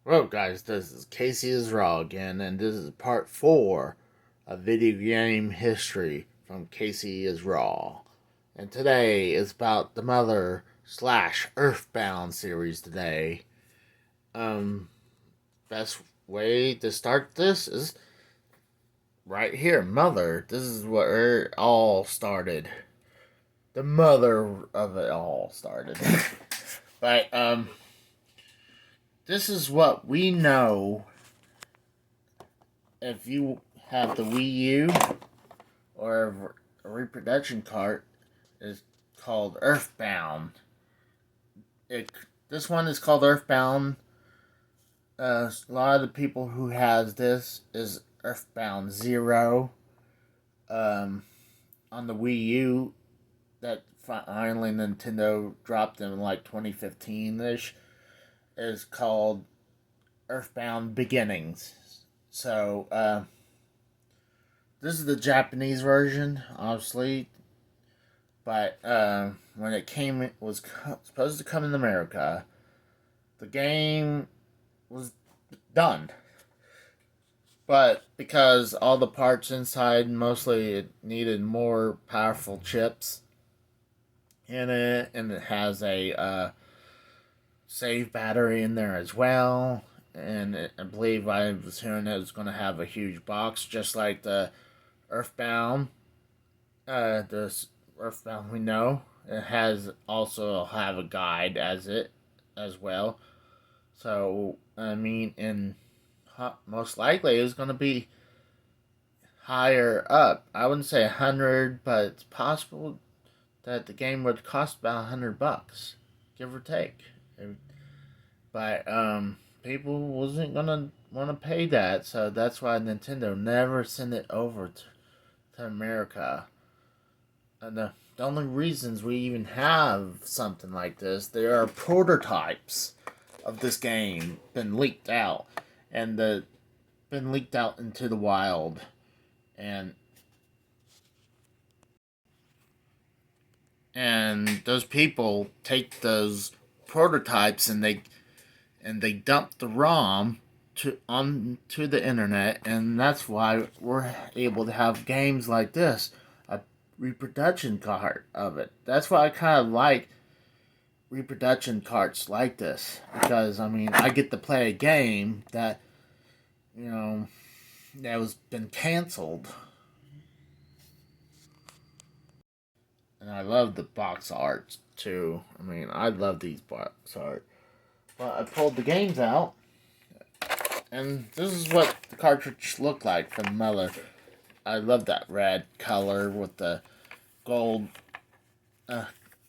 Well, guys, this is Casey is Raw again, and this is part 4 of video game history from Casey is Raw. And today is about the Mother slash Earthbound series today. Um, Best way to start this is right here, Mother. This is where it all started. The mother of it all started. but this is what we know if you have the Wii U or a reproduction cart is called Earthbound. It this one is called Earthbound. A lot of the people who has this is Earthbound Zero. Um, on the Wii U, that finally Nintendo dropped in like 2015 ish, is called Earthbound Beginnings. So this is the Japanese version, obviously. But when it was supposed to come in America, the game was done. But because all the parts inside, mostly it needed more powerful chips in it, and it has a save battery in there as well. And I believe I was hearing it was going to have a huge box, just like the Earthbound. The Earthbound we know. It has also have a guide as well. So I mean, in most likely it's going to be higher up. I wouldn't say 100, but it's possible that the game would cost about $100, give or take. But people wasn't gonna want to pay that, so that's why Nintendo never sent it over to America. And the only reasons we even have something like this, there are prototypes of this game been leaked out, and been leaked out into the wild, and those people take those prototypes and they dump the ROM onto the internet, and that's why we're able to have games like this, a reproduction cart of it. That's why I kind of like reproduction carts like this, because I mean I get to play a game that that was been canceled, and I love the box art too. I mean I love these box art. But I pulled the games out, and this is what the cartridge looked like from Mother. I love that red color with the gold uh,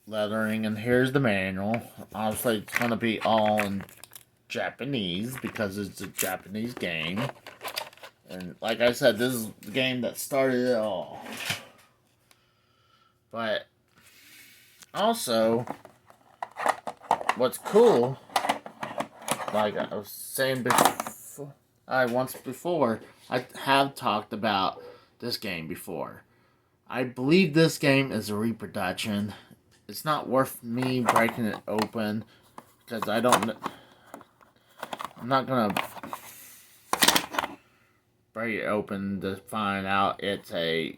lettering, and here's the manual. Obviously, it's going to be all in Japanese because it's a Japanese game. And like I said, this is the game that started it all. But also, what's cool, like I was saying before, once before, I have talked about this game before. I believe this game is a reproduction. It's not worth me breaking it open because I don't. I'm not gonna break it open to find out it's a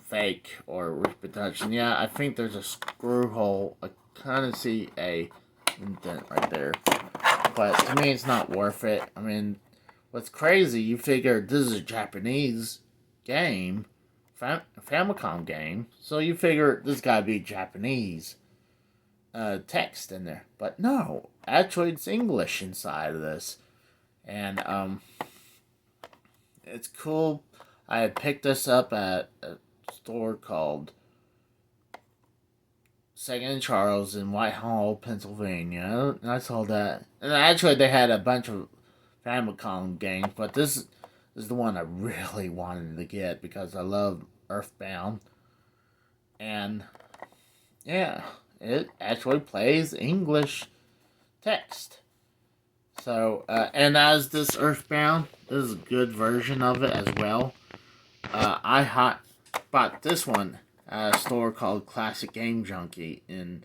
fake or reproduction. Yeah, I think there's a screw hole. I kind of see a indent right there, but to me, it's not worth it. I mean, what's crazy? You figure this is a Japanese game, Famicom game, so you figure this gotta be Japanese text in there. But no, actually, it's English inside of this, and it's cool. I had picked this up at a store called Second and Charles in Whitehall, Pennsylvania, and I saw that. And actually, they had a bunch of Famicom games, but this is the one I really wanted to get because I love Earthbound, and yeah, it actually plays English text. So, and as this Earthbound, this is a good version of it as well. I bought this one at a store called Classic Game Junkie in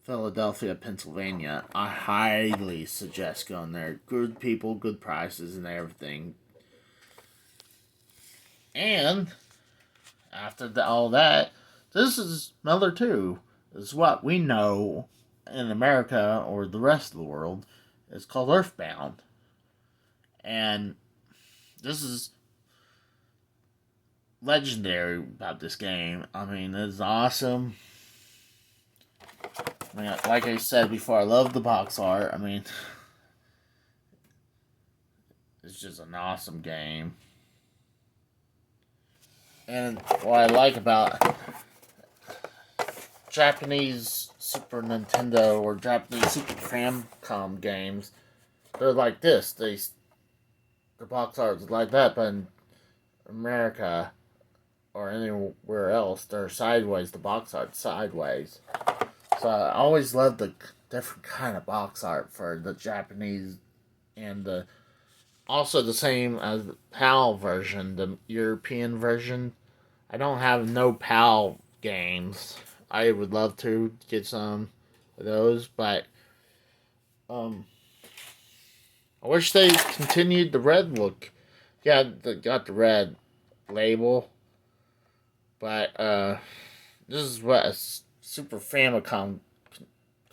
Philadelphia, Pennsylvania. I highly suggest going there. Good people, good prices, and everything. And after all that, this is Mother 2. This is what we know in America or the rest of the world. It's called Earthbound. And this is legendary about this game. I mean, it's awesome. I mean, like I said before, I love the box art. I mean, it's just an awesome game. And what I like about Japanese Super Nintendo or Japanese Super Famicom games, they're like this. The box art is like that, but in America or anywhere else, they're sideways. The box art's sideways. So I always love the different kind of box art for the Japanese and also the same as the PAL version, the European version. I don't have no PAL games. I would love to get some of those, but I wish they continued the red look. Yeah, they got the red label, but this is what a Super Famicom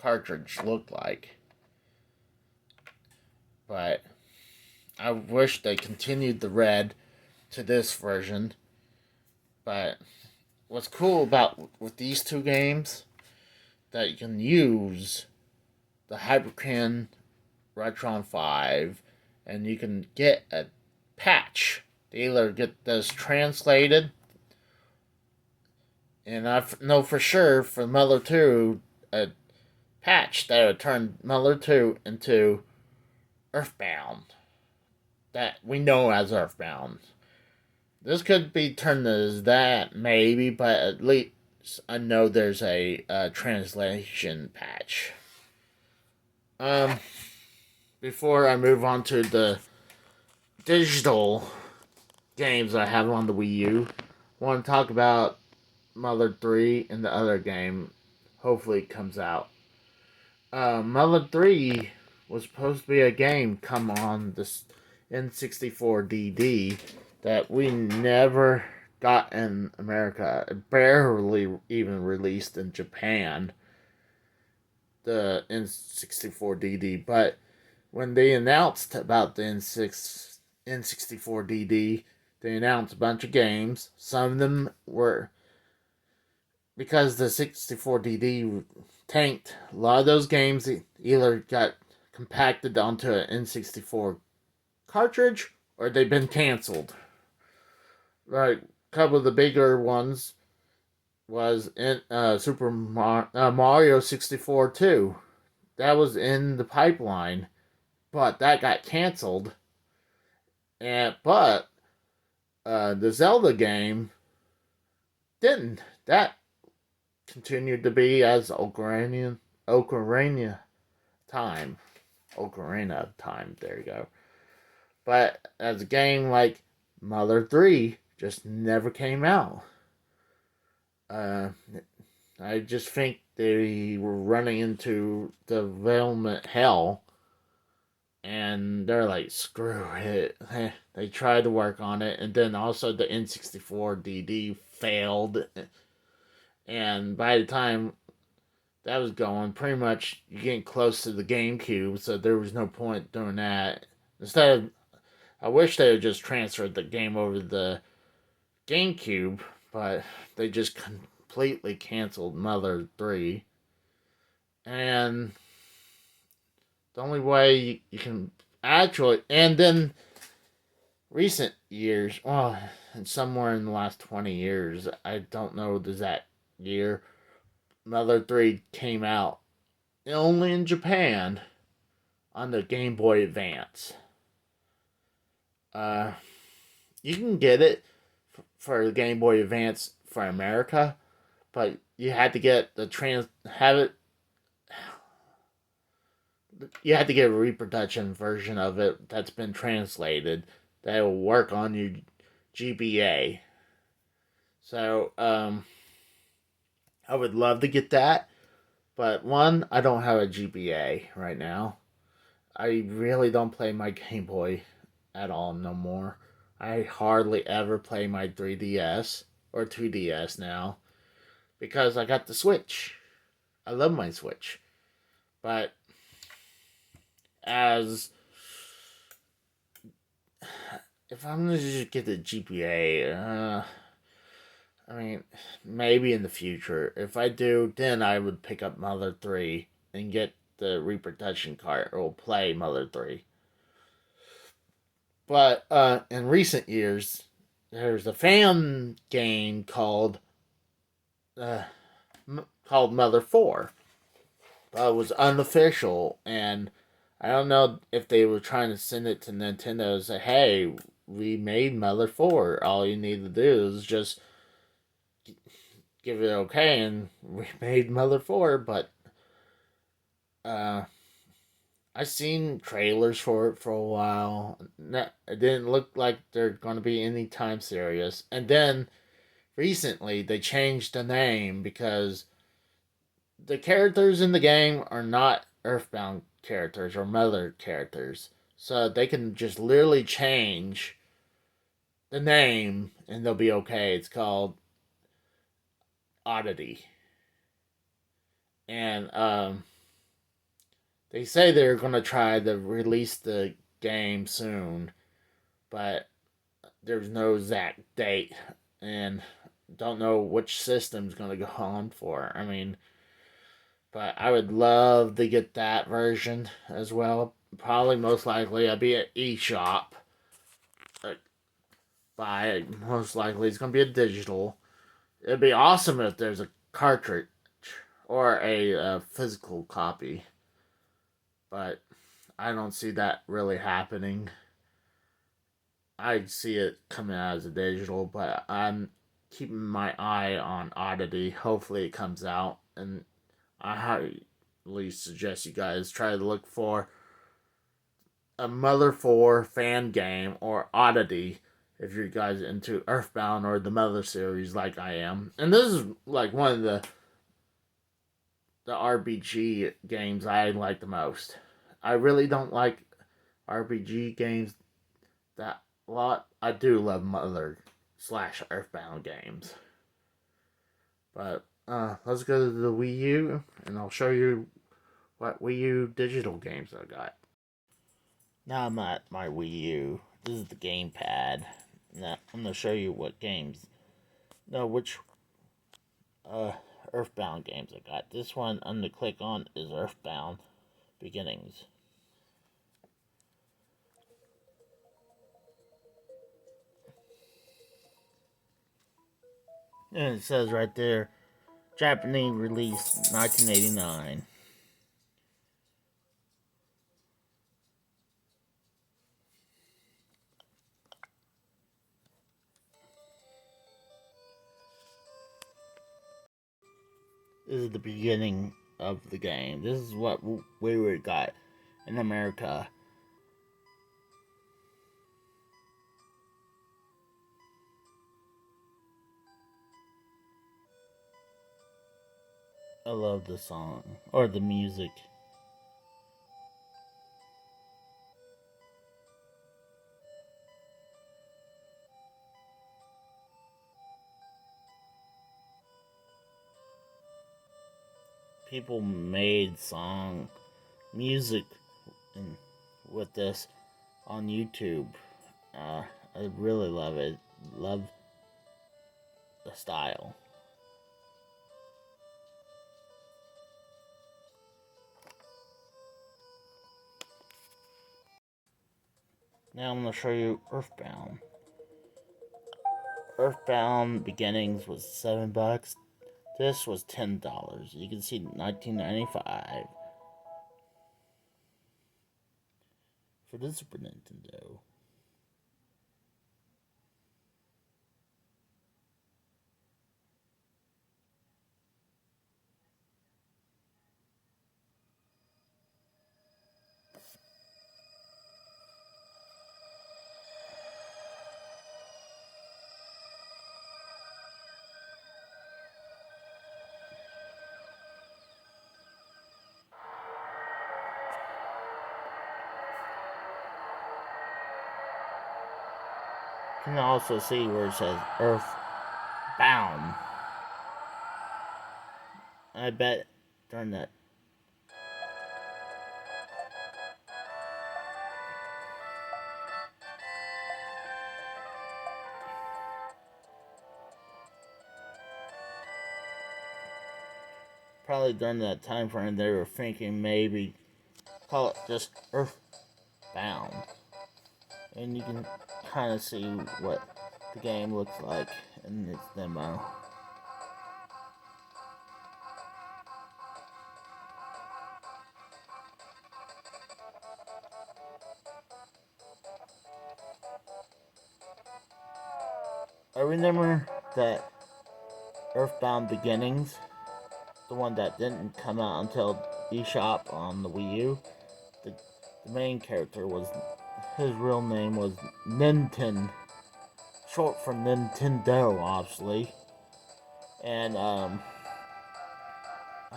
cartridge looked like. But I wish they continued the red to this version. But what's cool about with these two games that you can use the Hyperkin Retron 5 and you can get a patch to either get this translated, and I know for sure for Mother 2 a patch that would turn Mother 2 into Earthbound, that we know as Earthbound. This could be turned as that, maybe, but at least I know there's a translation patch. Before I move on to the digital games I have on the Wii U, I want to talk about Mother 3 and the other game. Hopefully it comes out. Mother 3 was supposed to be a game come on this N64 DD that we never got in America. It barely even released in Japan, the N64 DD. But when they announced about the N64 DD, they announced a bunch of games. Some of them were, because the 64 DD tanked, a lot of those games either got compacted onto an N64 cartridge or they've been canceled. Like a couple of the bigger ones was in Super Mario 64 2. That was in the pipeline, but that got canceled. But the Zelda game didn't. That continued to be as Ocarina time. Ocarina time, there you go. But as a game like Mother 3 just never came out. I just think they were running into development hell. And they're like, screw it. They tried to work on it. And then also the N64 DD failed. And by the time that was going, pretty much you're getting close to the GameCube. So there was no point doing that. Instead of, I wish they had just transferred the game over to the GameCube. But they just completely canceled Mother 3. And the only way you can actually, and then recent years, well, and somewhere in the last 20 years, I don't know the exact year, Mother 3 came out only in Japan on the Game Boy Advance. You can get it for the Game Boy Advance for America, but you had to get you have to get a reproduction version of it that's been translated that will work on your GBA. So, I would love to get that, But one, I don't have a GBA right now. I really don't play my Game Boy at all no more. I hardly ever play my 3DS or 2DS now because I got the Switch. I love my Switch. But as if I'm gonna just get the GBA, I mean, maybe in the future. If I do, then I would pick up Mother 3 and get the reproduction card or play Mother 3. But in recent years, there's a fan game uh, called Mother 4. It was unofficial, and I don't know if they were trying to send it to Nintendo and say, hey, we made Mother 4. All you need to do is just give it okay, and we made Mother 4. But uh, I seen trailers for it for a while. It didn't look like they're going to be any time serious. And then recently they changed the name because the characters in the game are not Earthbound characters or Mother characters. So they can just literally change the name and they'll be okay. It's called Oddity. And they say they're going to try to release the game soon, but there's no exact date and don't know which system's going to go on for. I mean, but I would love to get that version as well. Probably most likely I'd be at eShop. Buy it. Most likely it's going to be a digital. It'd be awesome if there's a cartridge or a physical copy. But I don't see that really happening. I see it coming out as a digital, but I'm keeping my eye on Oddity. Hopefully it comes out, and I highly suggest you guys try to look for a Mother 4 fan game or Oddity if you guys into Earthbound or the Mother series like I am. And this is like one of the RPG games I like the most. I really don't like RPG games that a lot. I do love Mother slash Earthbound games. But let's go to the Wii U and I'll show you what Wii U digital games I got. Now I'm at my Wii U. This is the gamepad. Now I'm gonna show you what games. No, which uh Earthbound games I got. This one I'm gonna click on is Earthbound Beginnings. And it says right there, Japanese release 1989. This is the beginning of the game. This is what we got in America. I love the song or the music. People made song music and with this on YouTube. I really love it. Love the style. Now I'm gonna show you Earthbound. Earthbound Beginnings was $7. This was $10. You can see 1995 for the Super Nintendo. can also see where it says Earthbound. I bet during that time frame they were thinking maybe call it just Earthbound, and you can kind of see what the game looks like in its demo. I remember that Earthbound Beginnings, the one that didn't come out until eShop on the Wii U, the main character was, his real name was Ninten, short for Nintendo, obviously. And I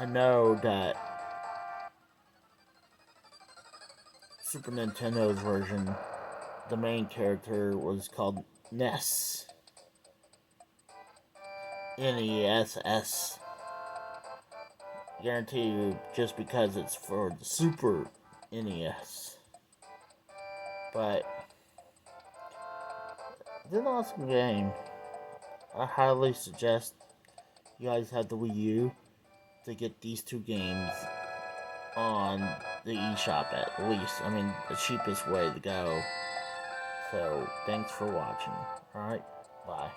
know that Super Nintendo's version, the main character was called Ness. Ness. Guarantee you, just because it's for the Super NES. But it's an awesome game. I highly suggest you guys have the Wii U to get these two games on the eShop at least. I mean, the cheapest way to go. So, thanks for watching. Alright, bye.